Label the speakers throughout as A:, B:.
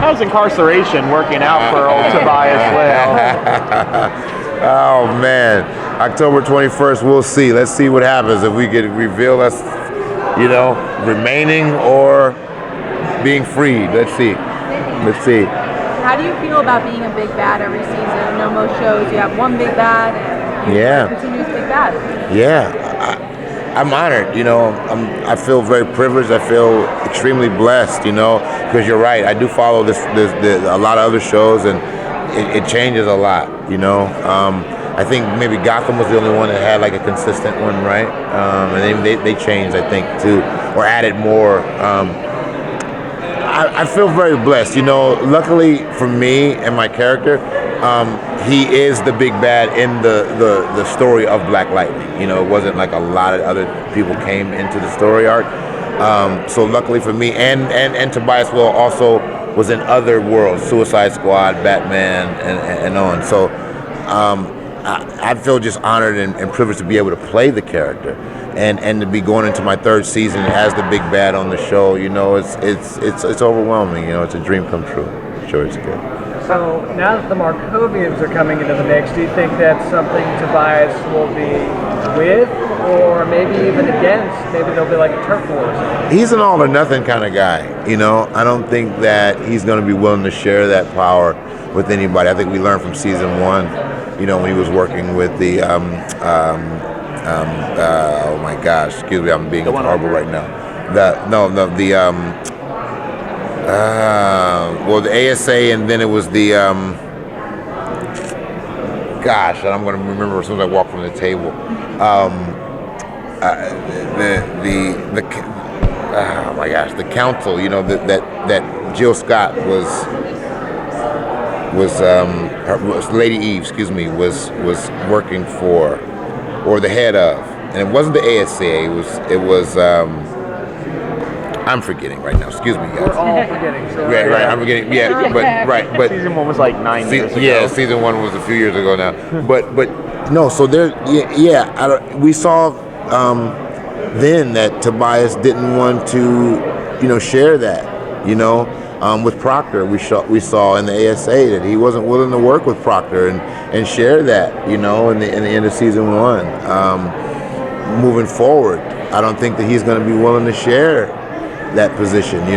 A: how's incarceration working out for old Tobias Whale?
B: Oh man, October 21st, we'll see. Let's see what happens if we can reveal us, remaining or being freed. Let's see.
C: How do you feel about being a big bad every season? No most shows, you have one big bad, and you continuous big bad.
B: Yeah, I'm honored. I feel very privileged. I feel extremely blessed. Because you're right. I do follow this a lot of other shows, and it changes a lot. I think maybe Gotham was the only one that had like a consistent one, right? And they changed, I think, too, or added more. I feel very blessed. Luckily for me and my character, he is the big bad in the story of Black Lightning. It wasn't like a lot of other people came into the story arc. So luckily for me, and Tobias Will also was in other worlds, Suicide Squad, Batman, and on. So I feel just honored and privileged to be able to play the character, and to be going into my third season as the big bad on the show. It's overwhelming. It's a dream come true. Sure, it's good.
D: So now that the Markovians are coming into the mix, do you think that's something Tobias will be with, or maybe even against? Maybe there'll be like a turf war.
B: He's an all or nothing kind of guy. I don't think that he's going to be willing to share that power with anybody. I think we learned from season 1, when he was working with the oh my gosh, excuse me, I'm being horrible right now. The ASA, and then it was the gosh, and I'm going to remember as soon as I walk from the table. Oh my gosh, the council. That Jill Scott was Lady Eve, was working for, or the head of, and it wasn't the ASA. It was. I'm forgetting right now. Excuse me, guys.
D: We're all forgetting. So
B: right. I'm forgetting. Yeah, but
A: season 1 was like 9 years ago.
B: Yeah, season 1 was a few years ago now. but no. So there. Yeah. We saw then that Tobias didn't want to, share that. With Proctor, we saw in the ASA that he wasn't willing to work with Proctor and share that. In the end of season 1. Moving forward, I don't think that he's going to be willing to share that position,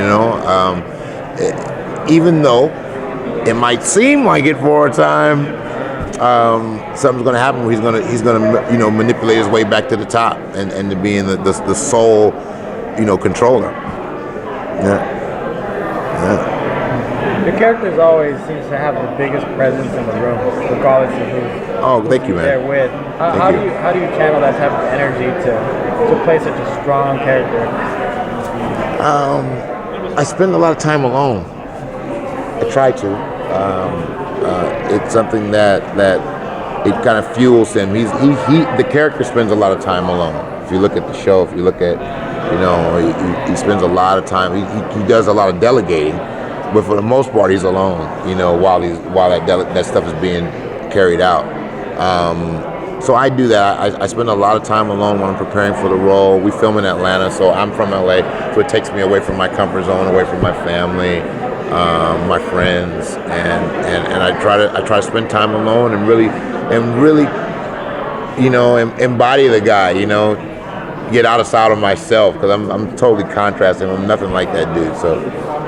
B: even though it might seem like it for a time, something's going to happen where he's going to manipulate his way back to the top and to being the sole controller. Yeah.
D: Your characters always seems to have the biggest presence in the room, regardless of who
B: thank you, man.
D: they're with. How do you channel that type of energy to play such a strong character?
B: I spend a lot of time alone. I try to. It's something that it kind of fuels him. The character spends a lot of time alone. If you look at the show, if you look at, he spends a lot of time. He does a lot of delegating, but for the most part, he's alone. While that stuff is being carried out. So I do that. I spend a lot of time alone when I'm preparing for the role. We film in Atlanta, so I'm from LA, so it takes me away from my comfort zone, away from my family, my friends, and I try to spend time alone and really, embody the guy. Get out of myself, because I'm totally contrasting. I'm nothing like that dude. So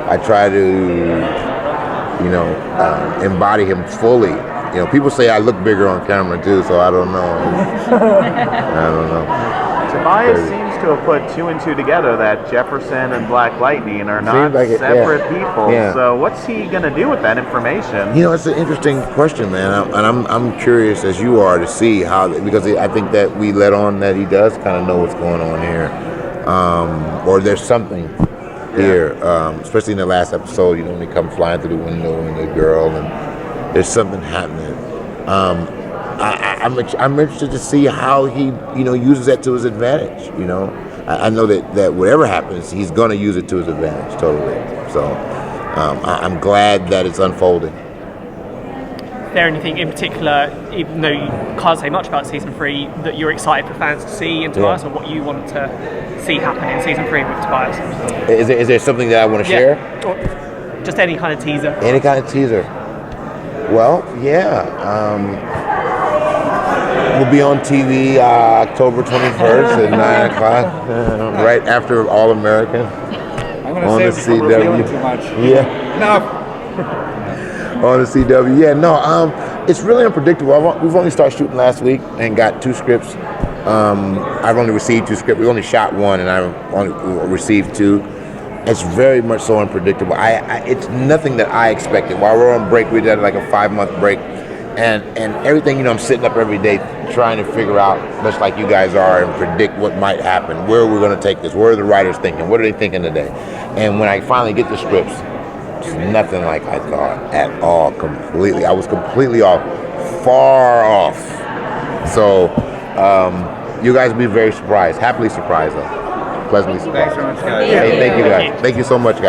B: I try to, embody him fully. People say I look bigger on camera too, so I don't know.
A: Tobias seems to have put 2 and 2 together, that Jefferson and Black Lightning are not separate people. Yeah. So what's he going to do with that information?
B: It's an interesting question, man, and I'm curious as you are to see how, because I think that we let on that he does kind of know what's going on here, or there's something here, especially in the last episode. When he come flying through the window and the girl, and there's something happening. I'm interested to see how he, uses that to his advantage. I know that whatever happens, he's going to use it to his advantage, totally. So I'm glad that it's unfolding.
E: Is there anything in particular, even though you can't say much about season 3, that you're excited for fans to see in Tobias, or what you want to see happen in season 3 with Tobias?
B: Is there something that I want to share?
E: Just any kind of teaser.
B: Any kind of teaser. Well, yeah. We'll be on TV October 21st at 9 o'clock, right after All American.
F: I'm
B: On the
F: going to say we're revealing
B: CW.
F: too much.
B: Yeah.
F: No.
B: On the CW. Yeah, no, it's really unpredictable. We've only started shooting last week and got 2 scripts. I've only received 2 scripts. We only shot 1 and I've only received 2. It's very much so unpredictable. It's nothing that I expected. While we're on break, we did like a 5-month break. And everything, I'm sitting up every day trying to figure out, just like you guys are, and predict what might happen, where we're going to take this, where are the writers thinking, what are they thinking today? And when I finally get the scripts, it's nothing like I thought at all, completely. I was completely off, far off. So you guys will be very surprised, happily surprised though, pleasantly surprised.
F: Thanks so much, guys.
B: Hey, thank you guys. Thank you so much, guys.